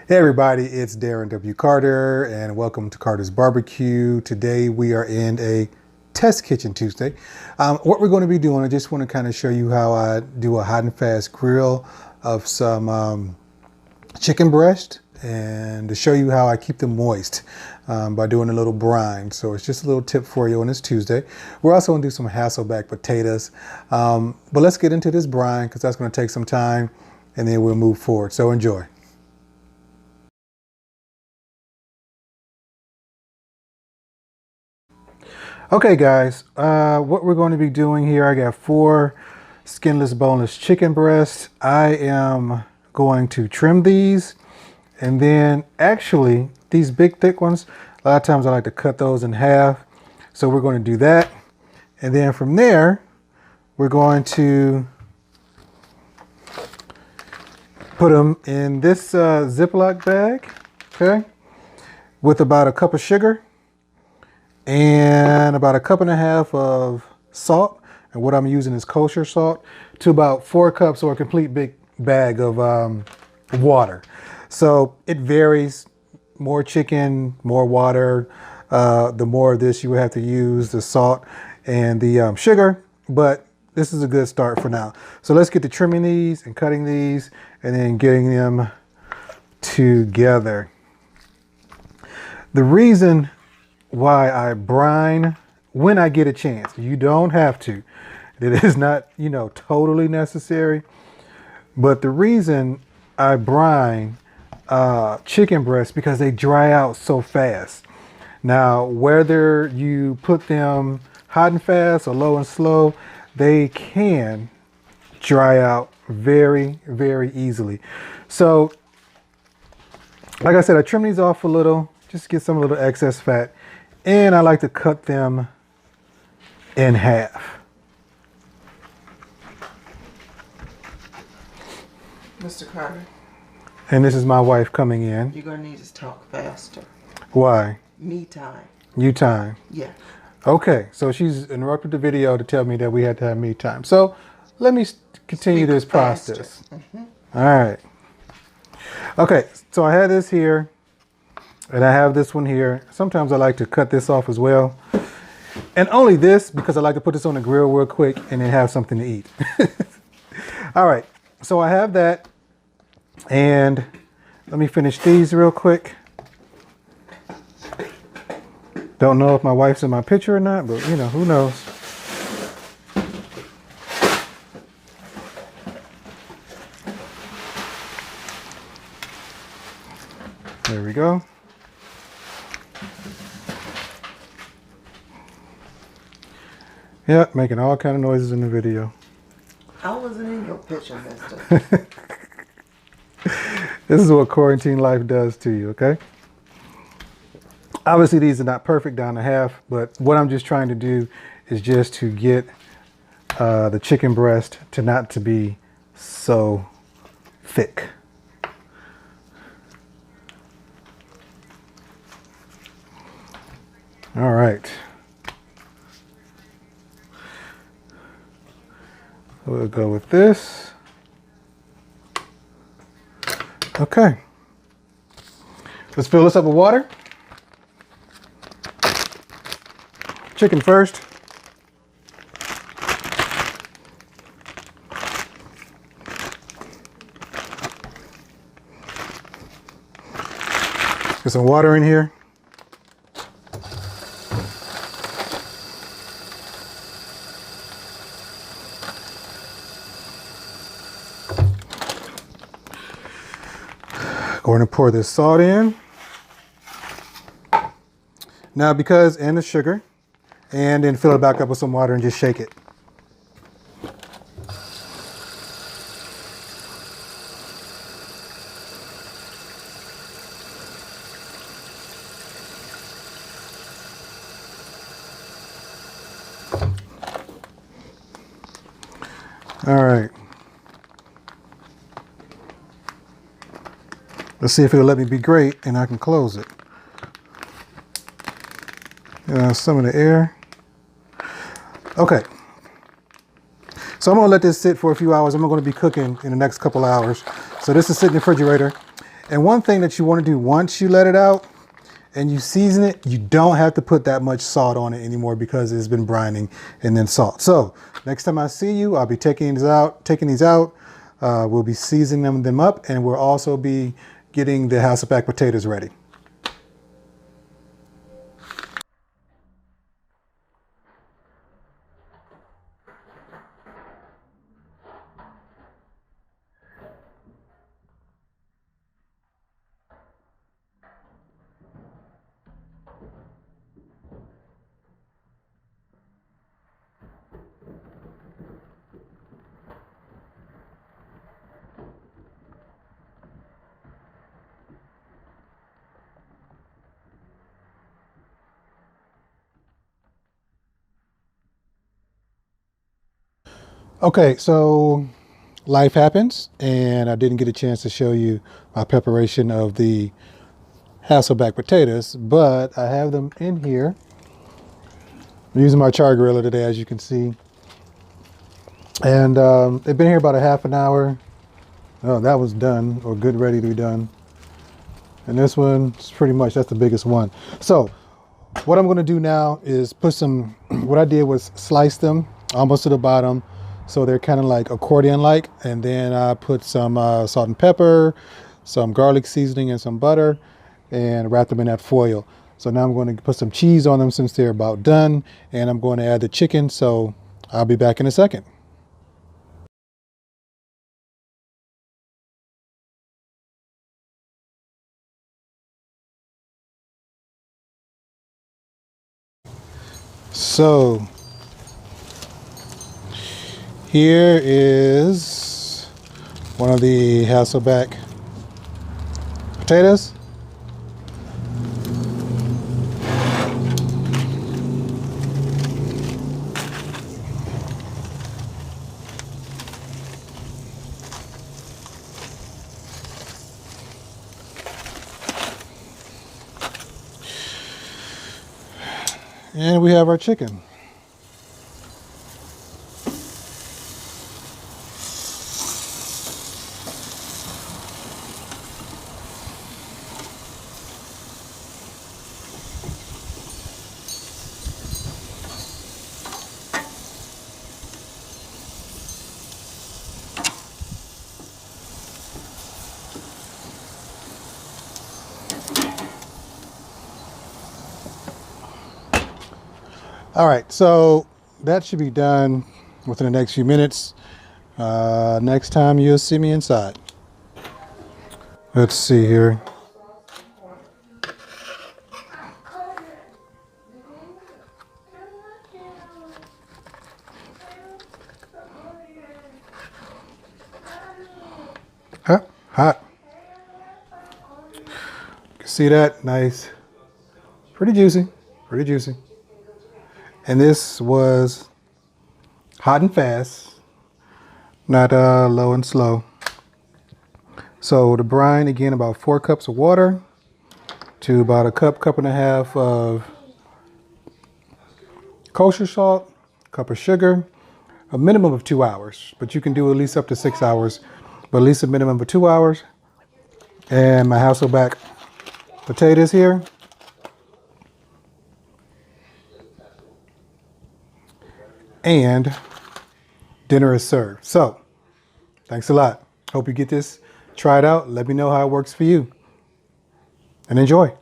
Hey everybody, it's Darren W. Carter and welcome to Carter's Barbecue. Today we are in a test kitchen Tuesday. What we're going to be doing, I just want to kind of show you how I do a hot and fast grill of some chicken breast and to show you how I keep them moist by doing a little brine. So it's just a little tip for you on this Tuesday. We're also going to do some Hasselback potatoes, but let's get into this brine because that's going to take some time and then we'll move forward. So enjoy. Okay guys, what we're going to be doing here, I got 4 skinless boneless chicken breasts. I am going to trim these, and then actually these big thick ones, a lot of times I like to cut those in half. So we're going to do that. And then from there, we're going to put them in this Ziploc bag, okay, with about a cup of sugar and about a cup and a half of salt, and what I'm using is kosher salt, to about 4 cups or a complete big bag of water. So it varies, more chicken, more water. The more of this you would have to use, the salt and the sugar, but this is a good start for now. So let's get to trimming these and cutting these and then getting them together. The reason why I brine when I get a chance. You don't have to. It is not, totally necessary. But the reason I brine chicken breasts because they dry out so fast. Now, whether you put them hot and fast or low and slow, they can dry out very, very easily. So, like I said, I trim these off a little, just get some little excess fat. And I like to cut them in half. Mr. Carter. And this is my wife coming in. You're going to need to talk faster. Why? Me time. You time? Yeah. Okay, so she's interrupted the video to tell me that we had to have me time. So let me continue this process. All right. Okay, so I had this here. And I have this one here. Sometimes I like to cut this off as well. And only this because I like to put this on the grill real quick and then have something to eat. All right, so I have that. And let me finish these real quick. Don't know if my wife's in my picture or not, but who knows. There we go. Yeah, making all kind of noises in the video. I wasn't in your picture, mister. This is what quarantine life does to you, okay? Obviously, these are not perfect down to half, but what I'm just trying to do is just to get the chicken breast to not to be so thick. All right. We'll go with this. Okay. Let's fill this up with water. Chicken first. Get some water in here. Going to pour this salt in. Now and the sugar, and then fill it back up with some water and just shake it. All right. Let's see if it'll let me be great and I can close it. Some of the air. Okay. So I'm going to let this sit for a few hours. I'm going to be cooking in the next couple hours. So this is sitting in the refrigerator. And one thing that you want to do once you let it out and you season it, you don't have to put that much salt on it anymore because it's been brining and then salt. So next time I see you, I'll be taking these out. We'll be seasoning them up, and we'll also be getting the Hasselback potatoes ready. Okay, so life happens, and I didn't get a chance to show you my preparation of the Hasselback potatoes, but I have them in here. I'm using my Char-Griller today, as you can see. And they've been here about a half an hour. Oh, that was done, or good, ready to be done. And this one is pretty much, that's the biggest one. So what I'm gonna do now is put some, what I did was slice them almost to the bottom, so they're kind of like accordion-like. And then I put some salt and pepper, some garlic seasoning, and some butter, and wrap them in that foil. So now I'm going to put some cheese on them since they're about done, and I'm going to add the chicken. So I'll be back in a second. So here is one of the Hasselback potatoes. And we have our chicken. All right, so that should be done within the next few minutes. Next time you'll see me inside. Let's see here. Hot. You can see that, nice. Pretty juicy, pretty juicy. And this was hot and fast, not low and slow. So the brine, again, about 4 cups of water to about a cup and a half of kosher salt, a cup of sugar, a minimum of 2 hours, but you can do at least up to 6 hours, but at least a minimum of 2 hours. And my Hasselback potatoes here. And dinner is served. So thanks a lot. Hope you get this, try it out. Let me know how it works for you, and enjoy.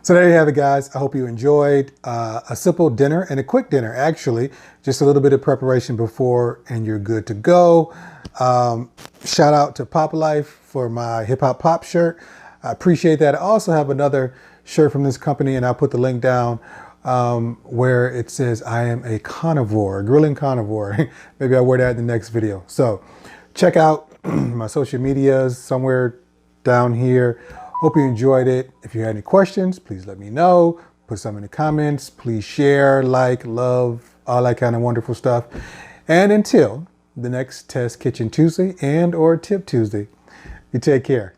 So there you have it, guys. I hope you enjoyed a simple dinner, and a quick dinner, actually. Just a little bit of preparation before, and you're good to go. Shout out to Pop Life for my Hip Hop Pop shirt. I appreciate that. I also have another shirt from this company, and I'll put the link down where it says I am a carnivore, a grilling carnivore. Maybe I'll wear that in the next video. So check out my social medias somewhere down here. Hope you enjoyed it. If you had any questions, please let me know. Put some in the comments. Please share, like, love, all that kind of wonderful stuff. And until the next Test Kitchen Tuesday and or Tip Tuesday, you take care.